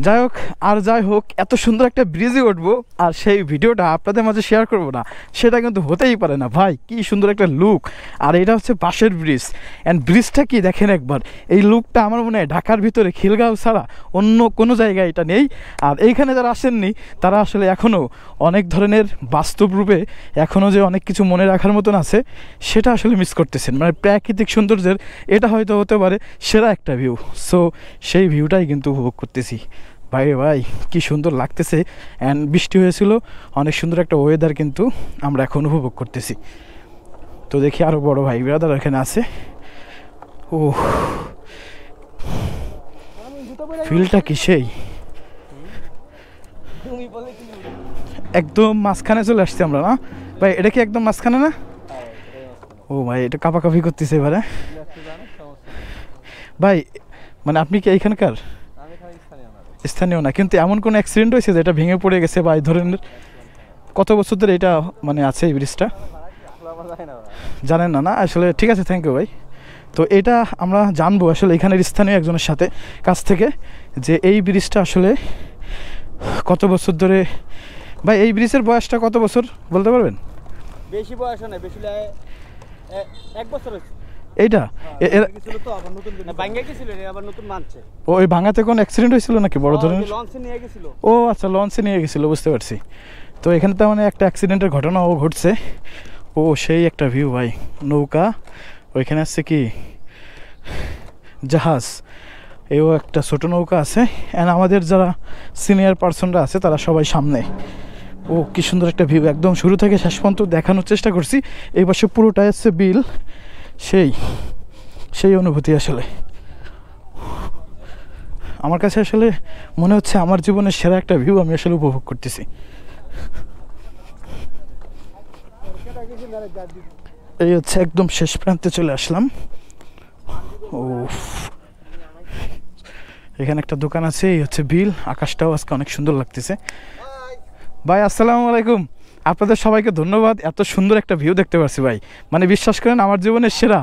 যাই হোক আর যাই হোক, এত সুন্দর একটা ব্রিজে উঠবো আর সেই ভিডিওটা আপনাদের মাঝে শেয়ার করব না, সেটা কিন্তু হতেই পারে না ভাই। কি সুন্দর একটা লুক, আর এটা হচ্ছে বাঁশের ব্রিজ। অ্যান্ড ব্রিজটা কি দেখেন একবার, এই লুকটা আমার মনে হয় ঢাকার ভিতরে খিলগাঁও ছাড়া অন্য কোনো জায়গায় এটা নেই। আর এইখানে যারা আসেননি তারা আসলে এখনও অনেক ধরনের বাস্তব রূপে এখনও যে অনেক কিছু মনে রাখার মতন আছে সেটা আসলে মিস করতেছেন। মানে প্রাকৃতিক সৌন্দর্যের এটা হয়তো হতে পারে সেরা একটা ভিউ। সো সেই ভিউটাই কিন্তু উপভোগ করতেছি ভাই। ভাই কি সুন্দর লাগতেছে, অ্যান্ড বৃষ্টি হয়েছিল, অনেক সুন্দর একটা ওয়েদার কিন্তু আমরা এখন উপভোগ করতেছি। তো দেখি আরও বড় ভাই ব্রাদার এখানে আছে। ও ফিলটা কি সেই, একদম মাঝখানে চলে আসছি আমরা না ভাই? এটা কি একদম মাঝখানে না? ও ভাই এটা কাঁপাকাঁপি করতেছে এবারে ভাই। মানে আপনি কি এইখানকার? স্থানীয় না, কিন্তু এমন কোনো অ্যাক্সিডেন্ট হয়েছে যেটা ভেঙে পড়ে গেছে বা এই ধরনের? কত বছর ধরে এটা মানে আছে এই ব্রিজটা? জানেন না? না আসলে ঠিক আছে, থ্যাংক ইউ ভাই। তো এটা আমরা জানবো আসলে এখানের স্থানীয় একজনের সাথে কাছ থেকে যে এই ব্রিজটা আসলে কত বছর ধরে। ভাই এই ব্রিজের বয়সটা কত বছর বলতে পারবেন? বেশি বয়স না, বেশি এক বছর হয়েছে এইটা। ওই ভাঙাতে কোন অ্যাক্সিডেন্ট হয়েছিল নাকি বড় ধরনের? ও আচ্ছা, লঞ্চে নিয়ে গেছিল, বুঝতে পারছি। তো এখানে তো মানে একটা অ্যাক্সিডেন্টের ঘটনাও ঘটছে। ও সেই একটা ভিউ ভাই, নৌকা, ওইখানে আছে কি জাহাজ, এও একটা ছোট নৌকা আছে। অ্যান্ড আমাদের যারা সিনিয়র পার্সনরা আছে তারা সবাই সামনে। ও কি সুন্দর একটা ভিউ, একদম শুরু থেকে শেষ পর্যন্ত দেখানোর চেষ্টা করছি। এই পাশে পুরোটাই আছে বিল, সেই অনুভূতি আসলে আমার কাছে আসলে মনে হচ্ছে আমার জীবনের সেরা একটা ভিউ আমি আসলে উপভোগ করতেছি। এই হচ্ছে একদম শেষ প্রান্তে চলে আসলাম। ও এখানে একটা দোকান আছে, এই হচ্ছে বিল। আকাশটাও আজকে অনেক সুন্দর লাগতেছে। ভাই আসসালামু আলাইকুম, আপনাদের সবাইকে ধন্যবাদ, এত সুন্দর একটা ভিউ দেখতে পাচ্ছি ভাই। মানে বিশ্বাস করেন আমার জীবনের সেরা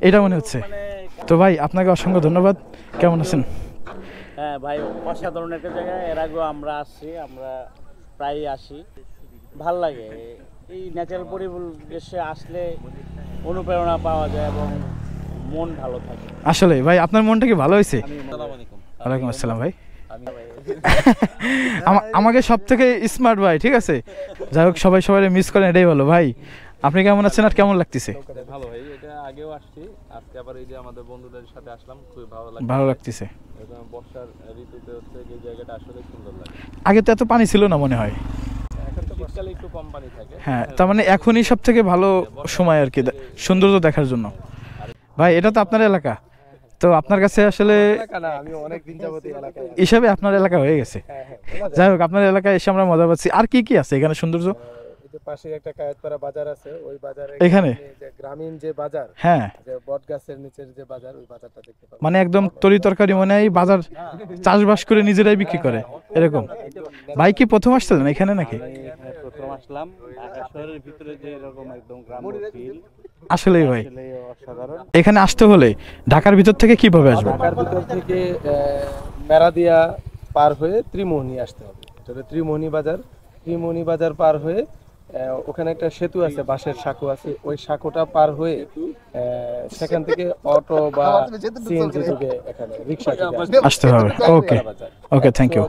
এটা মনে হচ্ছে। তো ভাই আপনাকে অসংখ্য ধন্যবাদ। কেমন আছেন? হ্যাঁ ভাই, অসাধারণ একটা জায়গা। এর আগেও আমরা আসছি, আমরা প্রায়ই আসি, ভাল লাগে। এই ন্যাচারাল পরিবেশে আসলে অনুপ্রেরণা পাওয়া যায় এবং মন ভালো থাকে। আসলে ভাই আপনার মনটা কি ভালো হয়েছে? ওয়ালাইকুম আসসালাম ভাই। আমাকে সব থেকে স্মার্ট ভাই, ঠিক আছে। যাই হোক সবাই সবাই মিস করেন, এটাই ভালো ভাই। আপনি কেমন আছেন আর কেমন লাগতেছে? ভালো ভাই, এটা আগেও আসছি, আজকে আবার এই যে আমাদের বন্ধুদের সাথে আসলাম, খুবই ভালো লাগতেছে। বর্ষার ঋতুতে হচ্ছে যে জায়গাটা আসলে সুন্দর লাগে। আগে তো এত পানি ছিল না মনে হয়। এখন তো শীতকালে একটু কম পানি থাকে। হ্যাঁ, তার মানে এখনই সব থেকে ভালো সময় আর কি সৌন্দর্য দেখার জন্য। ভাই এটা তো আপনার এলাকা, তো আপনার কাছে আসলে হিসাবে আপনার এলাকা হয়ে গেছে। যাই হোক আপনার এলাকায় এসে আমরা মজা পাচ্ছি। আর কি কি আছে এখানে সৌন্দর্য? পাশে একটা কায়েতপাড়া বাজার আছে, ওই বাজারে এখানে গ্রামীণ যে বাজার, হ্যাঁ যে বটগাছের নিচের যে বাজার, ওই বাজারটা দেখতে পাবেন। মানে একদম তরি তরকারি, মানে এই বাজার চাষবাস করে নিজেরাই বিক্রি করে এরকম। ভাই কি প্রথম আসছিলেন এখানে নাকি? প্রথম আসলাম। ঢাকা শহরের ভিতরে যে এরকম একদম গ্রাম ফিল, আসলেই ভাই অসাধারণ। এখানে আসতে হলে ঢাকার ভিতর থেকে কিভাবে আসবে? ঢাকার ভিতর থেকে মেরাদিয়া পার হয়ে ত্রিমোহনী আসতে হবে। এটা ত্রিমোহনী বাজার। ত্রিমোহনী বাজার পার হয়ে ওখানে একটা সেতু আছে, বাঁশের সাঁকো আছে, ওই সাঁকোটা পার হয়ে সেখান থেকে অটো বা সিএনজি থেকে এখানে রিক্সা আসতে হবে। ওকে ওকে, থ্যাংক ইউ।